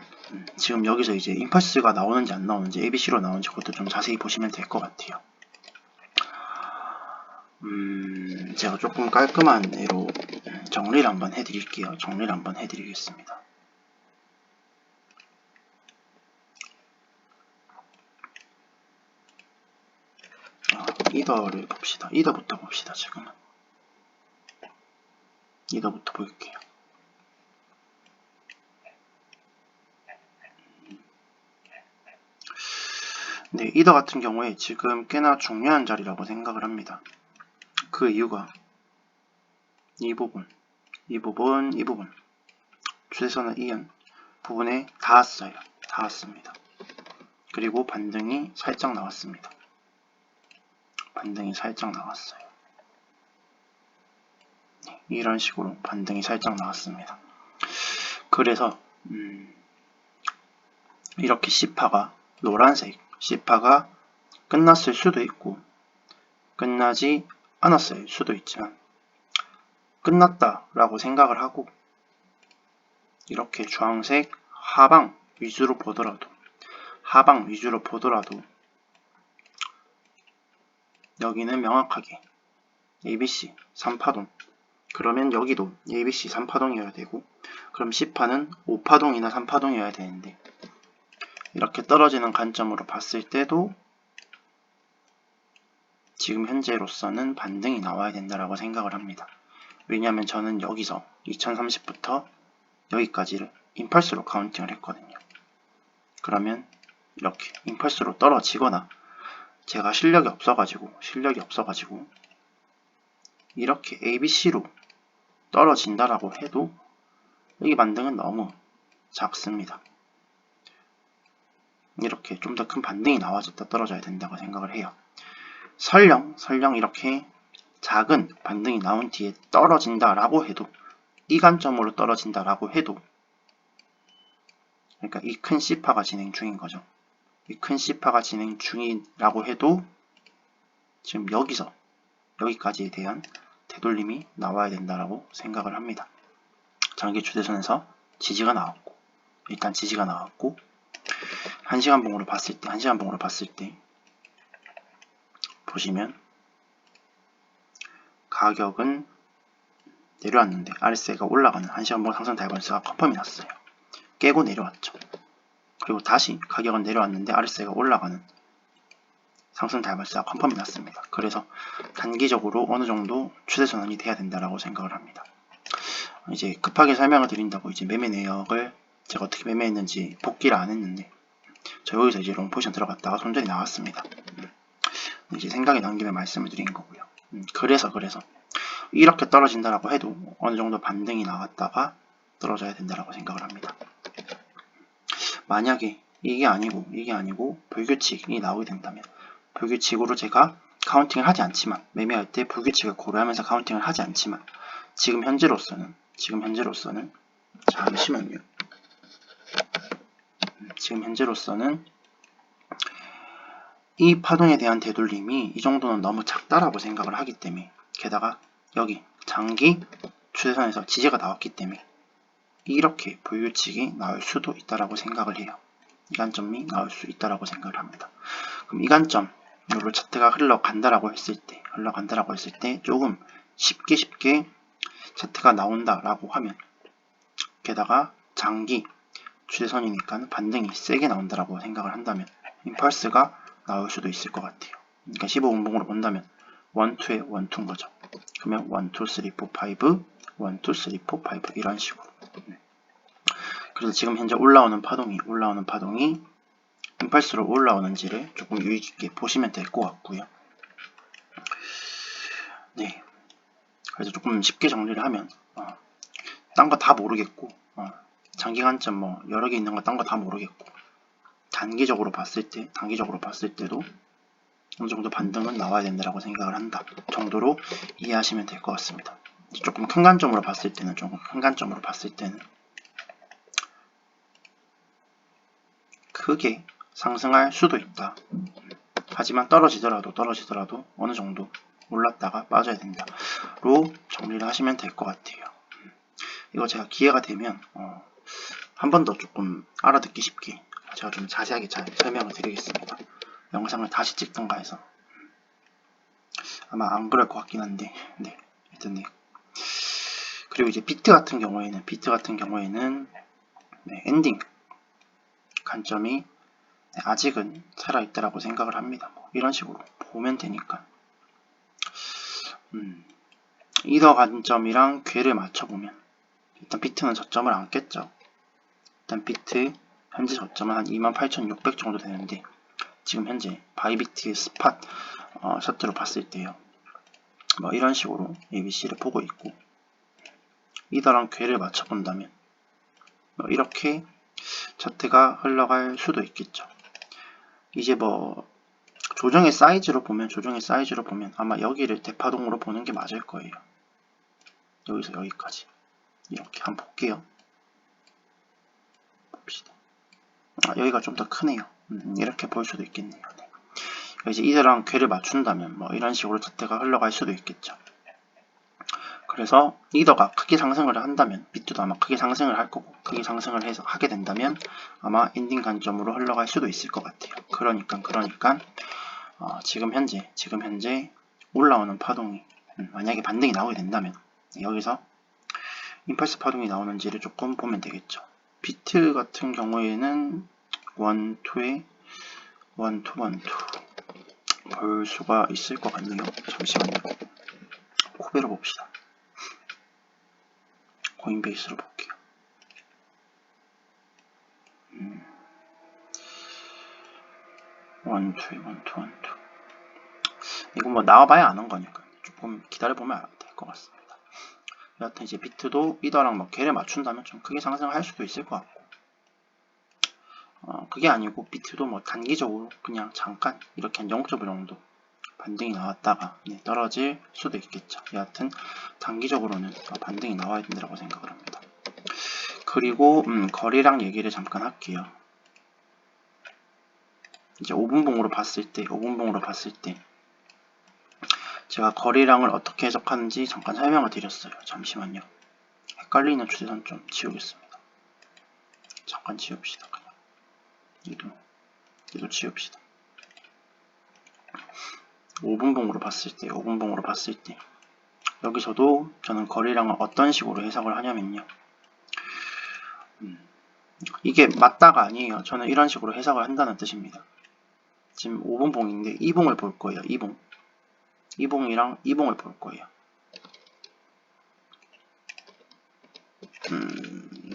지금 여기서 이제 임펄스가 나오는지 안 나오는지, ABC로 나오는지 그것도 좀 자세히 보시면 될 것 같아요. 제가 조금 깔끔한 예로 정리를 한번 해드릴게요. 정리를 한번 해드리겠습니다. 이더를 봅시다. 이더부터 봅시다. 지금은 이더부터 볼게요. 네, 이더 같은 경우에 지금 꽤나 중요한 자리라고 생각을 합니다. 그 이유가 이 부분 추세선을 이은 부분에 닿았어요. 닿았습니다. 그리고 반등이 살짝 나왔습니다. 반등이 살짝 나왔어요. 이런 식으로 반등이 살짝 나왔습니다. 그래서 이렇게 C파가 노란색 C파가 끝났을 수도 있고 끝나지 않았을 수도 있지만 끝났다라고 생각을 하고 이렇게 주황색 하방 위주로 보더라도 여기는 명확하게 ABC 3파동, 그러면 여기도 ABC 3파동이어야 되고, 그럼 C파는 5파동이나 3파동이어야 되는데, 이렇게 떨어지는 관점으로 봤을 때도 지금 현재로서는 반등이 나와야 된다라고 생각을 합니다. 왜냐하면 저는 여기서 2030부터 여기까지를 임펄스로 카운팅을 했거든요. 그러면 이렇게 임펄스로 떨어지거나 제가 실력이 없어가지고 이렇게 ABC로 떨어진다라고 해도 이 반등은 너무 작습니다. 이렇게 좀 더 큰 반등이 나와줬다 떨어져야 된다고 생각을 해요. 설령 이렇게 작은 반등이 나온 뒤에 떨어진다라고 해도, 이 관점으로 떨어진다라고 해도, 그러니까 이 큰 C파가 진행 중인 거죠. 이 큰 C파가 진행 중이라고 해도 지금 여기까지에 대한 되돌림이 나와야 된다라고 생각을 합니다. 장기 추세선에서 지지가 나왔고, 일단 지지가 나왔고, 1시간 봉으로 봤을 때 보시면 가격은 내려왔는데 RSI가 올라가는 1시간 봉 상승 다이버전스가 컨펌이 났어요. 깨고 내려왔죠. 그리고 다시 가격은 내려왔는데 RSI가 올라가는 상승 다이버전스가 컨펌이 났습니다. 그래서 단기적으로 어느 정도 추세 전환이 돼야 된다라고 생각을 합니다. 이제 급하게 설명을 드린다고 이제 매매 내역을 제가 어떻게 매매했는지 복기를 안 했는데, 저 여기서 이제 롱 포지션 들어갔다가 손절이 나왔습니다. 이제 생각이 난 김에 말씀을 드린 거고요. 그래서 이렇게 떨어진다라고 해도 어느 정도 반등이 나왔다가 떨어져야 된다라고 생각을 합니다. 만약에 이게 아니고 불규칙이 나오게 된다면, 불규칙으로 제가 카운팅을 하지 않지만, 매매할 때 불규칙을 고려하면서 카운팅을 하지 않지만, 지금 현재로서는 잠시만요. 지금 현재로서는 이 파동에 대한 되돌림이 이 정도는 너무 작다라고 생각을 하기 때문에, 게다가 여기 장기 추세선에서 지지가 나왔기 때문에 이렇게 불규칙이 나올 수도 있다라고 생각을 해요. 이 관점이 나올 수 있다라고 생각을 합니다. 그럼 이 관점으로 차트가 흘러간다라고 했을 때 조금 쉽게 차트가 나온다라고 하면, 게다가 장기 추세선이니까 반등이 세게 나온다라고 생각을 한다면 임펄스가 나올 수도 있을 것 같아요. 그러니까 15분봉으로 본다면 1, 2에 1, 2인 거죠. 그러면 1, 2, 3, 4, 5, 1, 2, 3, 4, 5 이런 식으로. 그래서 지금 현재 올라오는 파동이 임펄스로 올라오는지를 조금 유의깊게 보시면 될 것 같고요. 네. 그래서 조금 쉽게 정리를 하면, 딴 거 다 모르겠고, 장기 관점 뭐 여러 개 있는 거 딴 거 다 모르겠고, 단기적으로 봤을 때도 어느 정도 반등은 나와야 된다고 생각을 한다 정도로 이해하시면 될 것 같습니다. 조금 큰 관점으로 봤을 때는 크게 상승할 수도 있다. 하지만 떨어지더라도 어느 정도 올랐다가 빠져야 된다로 정리를 하시면 될 것 같아요. 이거 제가 기회가 되면 한 번 더 조금 알아듣기 쉽게 제가 좀 자세하게 잘 설명을 드리겠습니다. 영상을 다시 찍던가 해서 아마 안 그럴 것 같긴 한데, 네, 하여튼 네. 그리고 이제 비트 같은 경우에는 네, 엔딩 관점이 아직은 살아있다라고 생각을 합니다. 뭐 이런 식으로 보면 되니까. 이더 관점이랑 궤를 맞춰보면, 일단 비트는 저점을 안 깼죠. 일단 비트 현재 저점은 한 28,600 정도 되는데, 지금 현재 바이비트의 스팟 차트로 봤을 때요, 뭐 이런 식으로 ABC를 보고 있고, 이더랑 궤를 맞춰본다면 뭐 이렇게 차트가 흘러갈 수도 있겠죠. 이제 뭐 조정의 사이즈로 보면 아마 여기를 대파동으로 보는 게 맞을 거예요. 여기서 여기까지 이렇게 한번 볼게요. 봅시다. 여기가 좀 더 크네요. 이렇게 볼 수도 있겠네요. 네. 이제 이더랑 궤를 맞춘다면 뭐 이런 식으로 차트가 흘러갈 수도 있겠죠. 그래서 이더가 크게 상승을 한다면 비트도 아마 크게 상승을 할 거고, 크게 상승을 해서 하게 된다면 아마 엔딩 관점으로 흘러갈 수도 있을 것 같아요. 그러니까 지금 현재 올라오는 파동이 만약에 반등이 나오게 된다면 여기서 임펄스 파동이 나오는지를 조금 보면 되겠죠. 비트 같은 경우에는 1, 2에 1, 2 볼 수가 있을 것 같네요. 잠시만요. 코베로 봅시다. 코인베이스로 볼게요. 원투. 이건 뭐 나와봐야 아는 거니까 조금 기다려보면 될 것 같습니다. 여하튼 이제 비트도 이더랑 뭐 궤를 맞춘다면 좀 크게 상승할 수도 있을 것 같고, 그게 아니고 비트도 뭐 단기적으로 그냥 잠깐 이렇게 한 0.5 정도 반등이 나왔다가 떨어질 수도 있겠죠. 여하튼 단기적으로는 반등이 나와야 된다고 생각을 합니다. 그리고 거래량 얘기를 잠깐 할게요. 이제 5분봉으로 봤을 때 제가 거래량을 어떻게 해석하는지 잠깐 설명을 드렸어요. 잠시만요. 헷갈리는 추세선 좀 지우겠습니다. 잠깐 지웁시다. 그냥 얘도 지웁시다. 5분봉으로 봤을 때 여기서도 저는 거래량을 어떤 식으로 해석을 하냐면요. 이게 맞다가 아니에요. 저는 이런 식으로 해석을 한다는 뜻입니다. 지금 5분봉인데 2봉을 볼 거예요. 2봉이랑 2봉을 볼 거예요.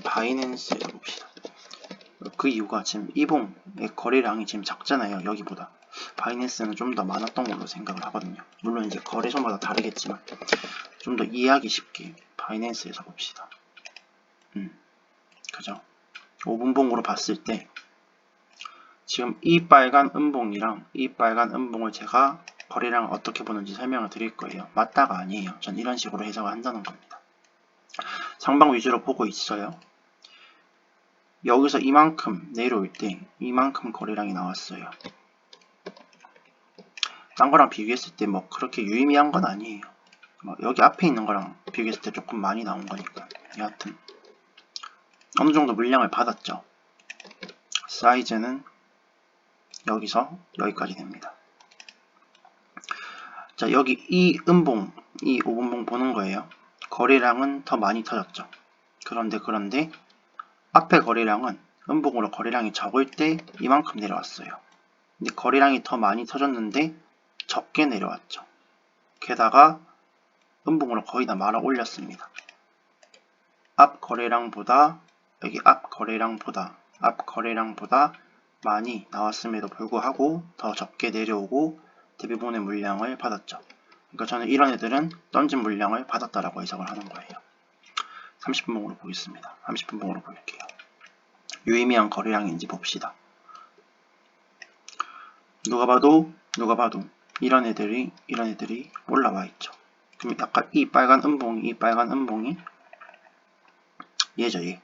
바이낸스에서 봅시다. 그 이유가 지금 2봉의 거래량이 지금 작잖아요. 여기보다. 바이낸스는 좀 더 많았던 걸로 생각을 하거든요. 물론 이제 거래소마다 다르겠지만 좀 더 이해하기 쉽게 바이낸스에서 봅시다. 그죠? 5분봉으로 봤을 때 지금 이 빨간 음봉이랑 이 빨간 음봉을 제가 거래량을 어떻게 보는지 설명을 드릴 거예요. 맞다가 아니에요. 전 이런 식으로 해석을 한다는 겁니다. 상방 위주로 보고 있어요. 여기서 이만큼 내려올 때 이만큼 거래량이 나왔어요. 딴 거랑 비교했을 때 뭐 그렇게 유의미한 건 아니에요. 뭐 여기 앞에 있는 거랑 비교했을 때 조금 많이 나온 거니까. 여하튼 어느 정도 물량을 받았죠. 사이즈는 여기서 여기까지 됩니다. 자, 여기 이 음봉, 이 5분봉 보는 거예요. 거래량은 더 많이 터졌죠. 그런데 앞에 거래량은 음봉으로 거래량이 적을 때 이만큼 내려왔어요. 근데 거래량이 더 많이 터졌는데 적게 내려왔죠. 게다가 음봉으로 거의 다 말아 올렸습니다. 앞 거래량보다 많이 나왔음에도 불구하고 더 적게 내려오고 대부분의 물량을 받았죠. 그러니까 저는 이런 애들은 던진 물량을 받았다라고 해석을 하는 거예요. 30분봉으로 보겠습니다. 30분봉으로 볼게요. 유의미한 거래량인지 봅시다. 누가 봐도 이런 애들이 올라와 있죠. 그럼 약간 이 빨간 음봉이 얘죠, 얘.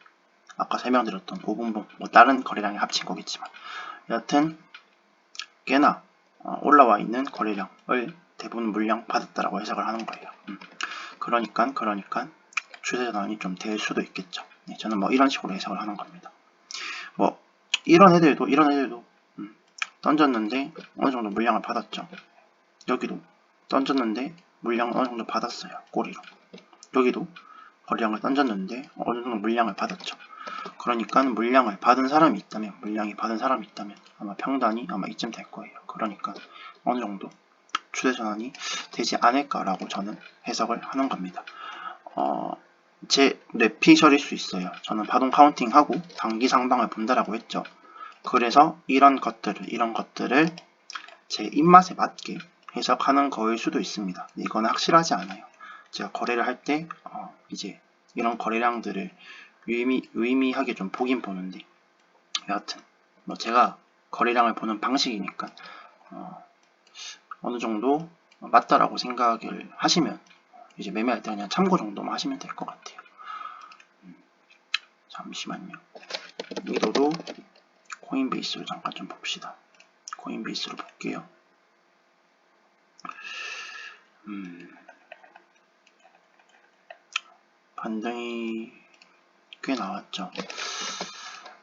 아까 설명드렸던 5분봉, 뭐 다른 거래량이 합친 거겠지만 여하튼 꽤나 올라와 있는 거래량을 대부분 물량 받았다라고 해석을 하는 거예요. 그러니까 추세 전환이 좀 될 수도 있겠죠. 네, 저는 뭐 이런 식으로 해석을 하는 겁니다. 뭐 이런 애들도 던졌는데 어느 정도 물량을 받았죠. 여기도 던졌는데 물량을 어느 정도 받았어요. 꼬리로. 여기도 거래량을 던졌는데 어느 정도 물량을 받았죠. 그러니까 물량이 받은 사람이 있다면 아마 평단이 아마 이쯤 될 거예요. 그러니까 어느 정도 추세 전환이 되지 않을까라고 저는 해석을 하는 겁니다. 제 뇌피셜일 수 있어요. 저는 파동 카운팅하고 단기 상방을 본다라고 했죠. 그래서 이런 것들을 제 입맛에 맞게 해석하는 거일 수도 있습니다. 이건 확실하지 않아요. 제가 거래를 할 때 이제 이런 거래량들을 유의미하게 좀 보긴 보는데 여하튼 뭐 제가 거래량을 보는 방식이니까 어느 정도 맞다라고 생각을 하시면 이제 매매할 때 그냥 참고 정도만 하시면 될 것 같아요. 잠시만요. 위도도 코인베이스로 잠깐 좀 봅시다. 코인베이스로 볼게요. 반등이 꽤 나왔죠.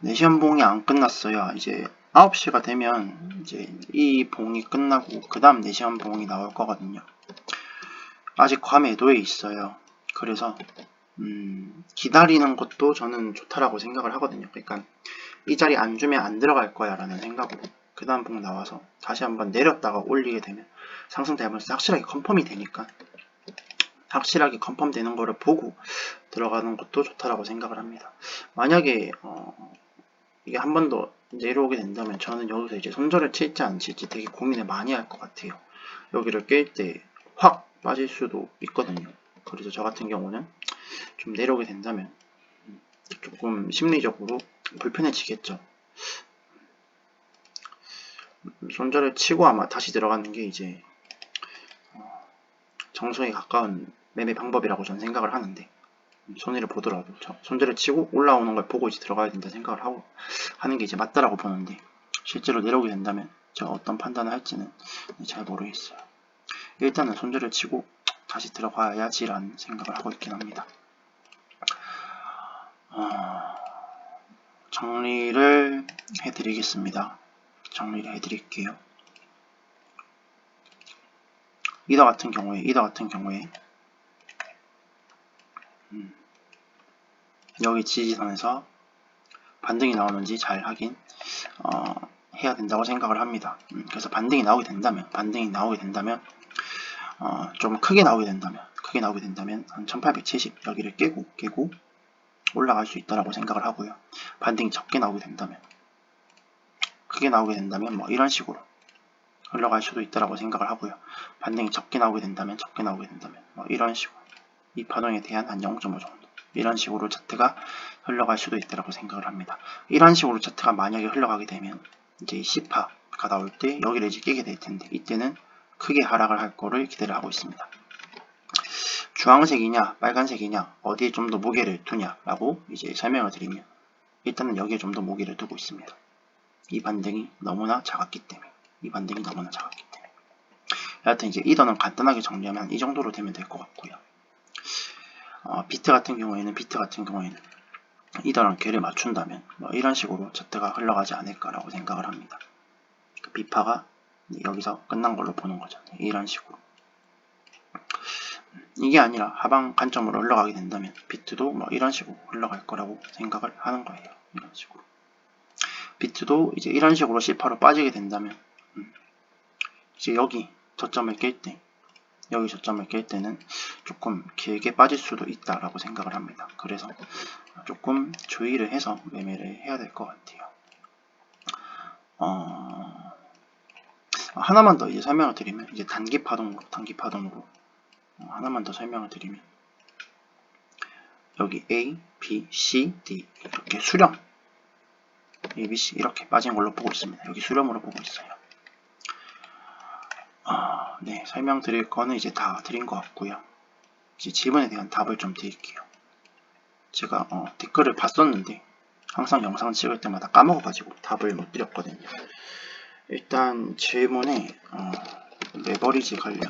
4시간 봉이 안 끝났어요. 이제 9시가 되면 이제 이 봉이 끝나고 그 다음 4시간 봉이 나올 거거든요. 아직 과매도에 있어요. 그래서 기다리는 것도 저는 좋다라고 생각을 하거든요. 그러니까 이 자리 안 주면 안 들어갈 거야 라는 생각으로 그 다음 봉 나와서 다시 한번 내렸다가 올리게 되면 상승되면서 확실하게 컨펌이 되니까 확실하게 컨펌 되는 거를 보고 들어가는 것도 좋다라고 생각을 합니다. 만약에 이게 한 번 더 내려오게 된다면 저는 여기서 이제 손절을 칠지 안 칠지 되게 고민을 많이 할 것 같아요. 여기를 깰 때 확 빠질 수도 있거든요. 그래서 저 같은 경우는 좀 내려오게 된다면 조금 심리적으로 불편해지겠죠. 손절을 치고 아마 다시 들어가는 게 이제 정성에 가까운 매매 방법이라고 저는 생각을 하는데, 손해를 보더라도 손절을 치고 올라오는 걸 보고 이제 들어가야 된다 생각을 하고 하는 게 이제 맞다라고 보는데, 실제로 내려오게 된다면 제가 어떤 판단을 할지는 잘 모르겠어요. 일단은 손절을 치고 다시 들어가야지라는 생각을 하고 있긴 합니다. 정리를 해드리겠습니다. 정리를 해드릴게요. 이더 같은 경우에 여기 지지선에서 반등이 나오는지 잘 확인 해야 된다고 생각을 합니다. 그래서 반등이 나오게 된다면 좀 크게 나오게 된다면 한 1870 여기를 깨고 올라갈 수 있다라고 생각을 하고요. 반등이 적게 나오게 된다면, 크게 나오게 된다면 뭐 이런 식으로 흘러갈 수도 있다라고 생각을 하고요. 반등이 적게 나오게 된다면 뭐 이런 식으로 이 파동에 대한 한 0.5 정도 이런 식으로 차트가 흘러갈 수도 있다라고 생각을 합니다. 이런 식으로 차트가 만약에 흘러가게 되면 이제 10파가 나올 때 여기를 이제 깨게 될 텐데, 이때는 크게 하락을 할 거를 기대를 하고 있습니다. 주황색이냐 빨간색이냐 어디에 좀 더 무게를 두냐라고 이제 설명을 드리면, 일단은 여기에 좀 더 무게를 두고 있습니다. 이 반등이 너무나 작았기 때문에. 여하튼 이제 이더는 간단하게 정리하면 이 정도로 되면 될 것 같고요. 비트 같은 경우에는 이더랑 궤를 맞춘다면 뭐 이런 식으로 차트가 흘러가지 않을까라고 생각을 합니다. 비파가 여기서 끝난 걸로 보는 거죠. 이런 식으로. 이게 아니라 하방 관점으로 흘러가게 된다면 비트도 뭐 이런 식으로 흘러갈 거라고 생각을 하는 거예요. 이런 식으로. 비트도 이제 이런 식으로 C8로 빠지게 된다면 이제 여기 저점을 깰 때는 조금 길게 빠질 수도 있다라고 생각을 합니다. 그래서 조금 주의를 해서 매매를 해야 될 것 같아요. 하나만 더 이제 설명을 드리면, 이제 단기 파동으로 하나만 더 설명을 드리면, 여기 A, B, C, D 이렇게 수렴 A, B, C 이렇게 빠진 걸로 보고 있습니다. 여기 수렴으로 보고 있어요. 네, 설명드릴 거는 이제 다 드린 것 같고요. 이제 질문에 대한 답을 좀 드릴게요. 제가 댓글을 봤었는데 항상 영상 찍을 때마다 까먹어가지고 답을 못 드렸거든요. 일단 질문에 레버리지 관련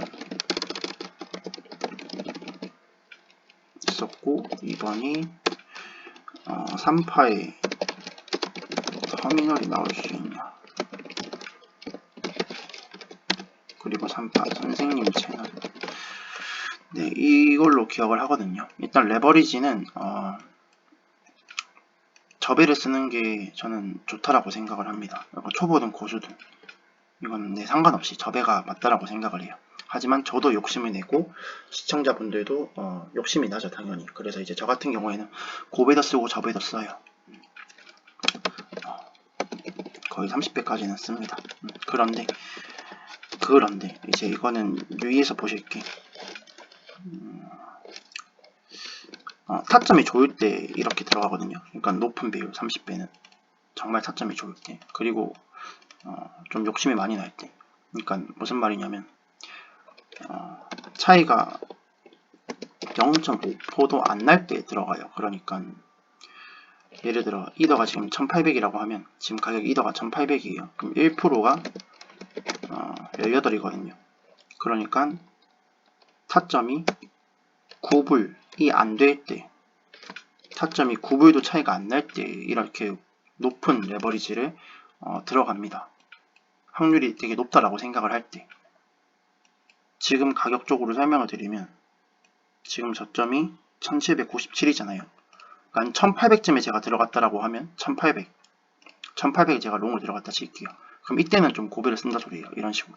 있었고, 2번이 3파에 터미널이 나올 수 있냐, 그리고 3파 선생님 채널. 네, 이걸로 기억을 하거든요. 일단 레버리지는 저배를 쓰는 게 저는 좋다라고 생각을 합니다. 초보든 고수든 이건 상관없이 저배가 맞다라고 생각을 해요. 하지만 저도 욕심을 내고 시청자분들도 욕심이 나죠, 당연히. 그래서 이제 저 같은 경우에는 고배도 쓰고 저배도 써요. 거의 30배까지는 씁니다. 그런데 이제 이거는 유의해서 보실게. 타점이 좋을 때 이렇게 들어가거든요. 그러니까 높은 배율 30배는 정말 타점이 좋을 때, 그리고 좀 욕심이 많이 날 때. 그러니까 무슨 말이냐면 차이가 0.5%도 안 날 때 들어가요. 그러니까 예를 들어 이더가 지금 1800이라고 하면, 지금 가격 이더가 1800이에요. 그럼 1%가 18이거든요. 그러니까 타점이 9불이 안 될 때, 타점이 9불도 차이가 안 날 때 이렇게 높은 레버리지를 들어갑니다. 확률이 되게 높다라고 생각을 할 때. 지금 가격적으로 설명을 드리면, 지금 저점이 1797이잖아요. 그러니까 1800쯤에 제가 들어갔다라고 하면 1800에 제가 롱을 들어갔다 칠게요. 그럼 이때는 좀 고배를 쓴다 소리예요. 이런 식으로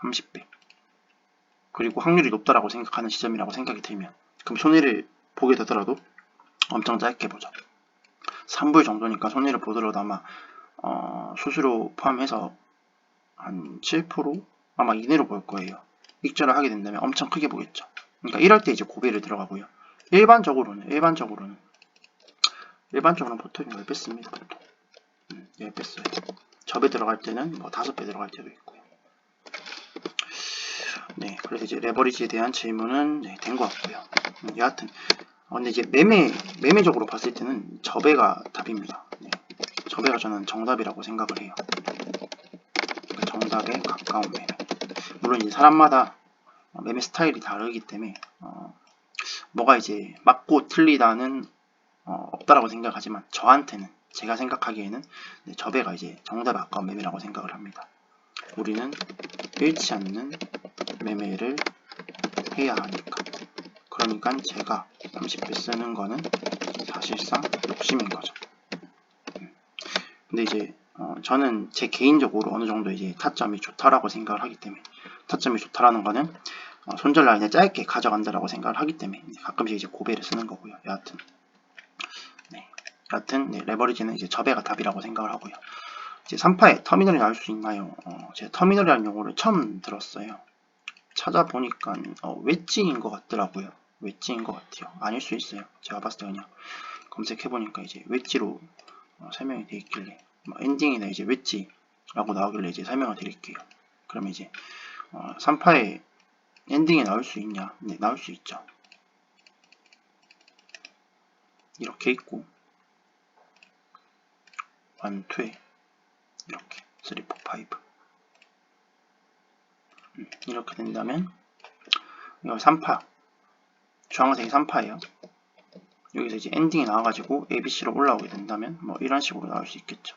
30배. 그리고 확률이 높다라고 생각하는 시점이라고 생각이 들면, 그럼 손해를 보게 되더라도 엄청 짧게 보죠. 3불 정도니까 손해를 보더라도 아마 수수료 포함해서 한 7% 아마 이내로 볼 거예요. 익절을 하게 된다면 엄청 크게 보겠죠. 그러니까 이럴 때 이제 고배를 들어가고요. 일반적으로는 보통 10배 씁니다. 보통 10배 써요. 접에 들어갈 때는 뭐 5배 들어갈 때도 있고요. 네, 그래서 이제 레버리지에 대한 질문은 네, 된 것 같고요. 여하튼 근데 이제 매매적으로 봤을 때는 접에가 답입니다. 네, 접에가 저는 정답이라고 생각을 해요. 그러니까 정답에 가까운 매매. 물론 이제 사람마다 매매 스타일이 다르기 때문에 뭐가 이제 맞고 틀리다는 없다라고 생각하지만 저한테는 제가 생각하기에는 네, 접에가 이제 정답에 가까운 매매라고 생각을 합니다. 우리는 잃지 않는 매매를 해야 하니까. 그러니까 제가 30배 쓰는 거는 사실상 욕심인 거죠. 근데 이제 저는 제 개인적으로 어느 정도 이제 타점이 좋다라고 생각을 하기 때문에, 타점이 좋다라는 거는 손절 라인을 짧게 가져간다라고 생각을 하기 때문에 가끔씩 이제 고배를 쓰는 거고요. 여하튼 네, 레버리지는 이제 접에가 답이라고 생각을 하고요. 이제 3파에 터미널이 나올 수 있나요? 제가 터미널이라는 용어를 처음 들었어요. 찾아보니까 웨지인 것 같더라고요. 웨지인 것 같아요. 아닐 수 있어요. 제가 봤을 때 그냥 검색해보니까 이제 웨지로 설명이 되어 있길래 엔딩이나 이제 웨지라고 나오길래 이제 설명을 드릴게요. 그러면 이제 3파에 엔딩이 나올 수 있냐? 네, 나올 수 있죠. 이렇게 있고 1, 2에 이렇게 3, 4, 5 이렇게 된다면 이거 3파 주황색이 3파예요. 여기서 이제 엔딩이 나와가지고 ABC로 올라오게 된다면 뭐 이런 식으로 나올 수 있겠죠.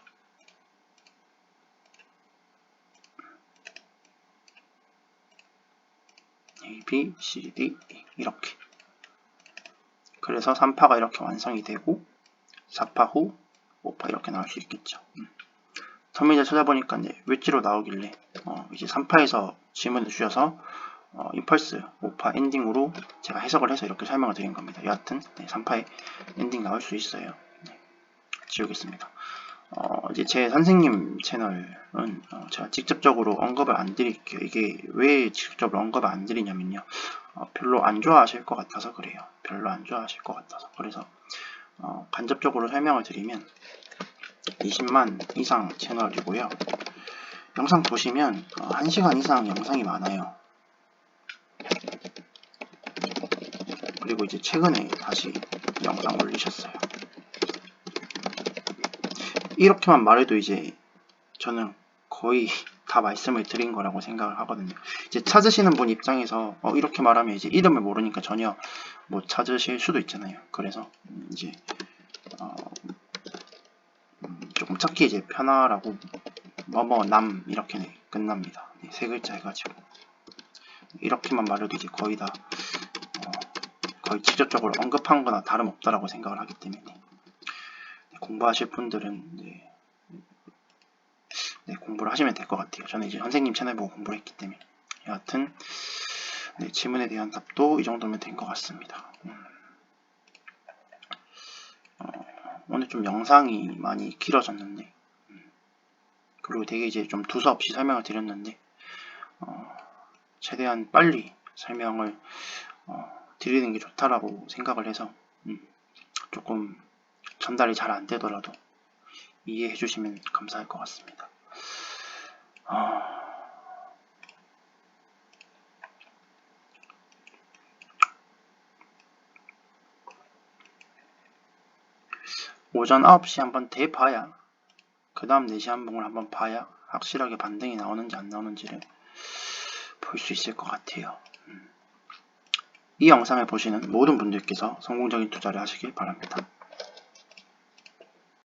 A, B, C, D, E 이렇게. 그래서 3파가 이렇게 완성이 되고 4파 후 5파 이렇게 나올 수 있겠죠. 터미널 찾아보니까 이제 웨지로 나오길래 이제 3파에서 질문을 주셔서 임펄스 5파 엔딩으로 제가 해석을 해서 이렇게 설명을 드린 겁니다. 여하튼 네, 3파에 엔딩 나올 수 있어요. 네, 지우겠습니다. 이제 제 선생님 채널은 제가 직접적으로 언급을 안 드릴게요. 이게 왜 직접적으로 언급을 안 드리냐면요. 별로 안 좋아하실 것 같아서 그래요. 별로 안 좋아하실 것 같아서. 그래서 간접적으로 설명을 드리면 20만 이상 채널이고요. 영상 보시면 1시간 이상 영상이 많아요. 그리고 이제 최근에 다시 영상 올리셨어요. 이렇게만 말해도 이제 저는 거의 다 말씀을 드린 거라고 생각을 하거든요. 이제 찾으시는 분 입장에서 이렇게 말하면 이제 이름을 모르니까 전혀 못 찾으실 수도 있잖아요. 그래서 이제 조금 찾기 이제 편하라고 뭐뭐남 이렇게 끝납니다. 네, 세 글자 해가지고 이렇게만 말해도 이제 거의 다 거의 직접적으로 언급한 거나 다름없다라고 생각을 하기 때문에 공부하실 분들은 네, 공부를 하시면 될 것 같아요. 저는 이제 선생님 채널 보고 공부를 했기 때문에. 여하튼 네, 질문에 대한 답도 이 정도면 된 것 같습니다. 오늘 좀 영상이 많이 길어졌는데 그리고 되게 이제 좀 두서없이 설명을 드렸는데 최대한 빨리 설명을 드리는 게 좋다라고 생각을 해서 조금 전달이 잘 안 되더라도 이해해 주시면 감사할 것 같습니다. 오전 9시 한번 대봐야 그 다음 4시 한봉을 한번 봐야 확실하게 반등이 나오는지 안 나오는지를 볼 수 있을 것 같아요. 이 영상을 보시는 모든 분들께서 성공적인 투자를 하시길 바랍니다.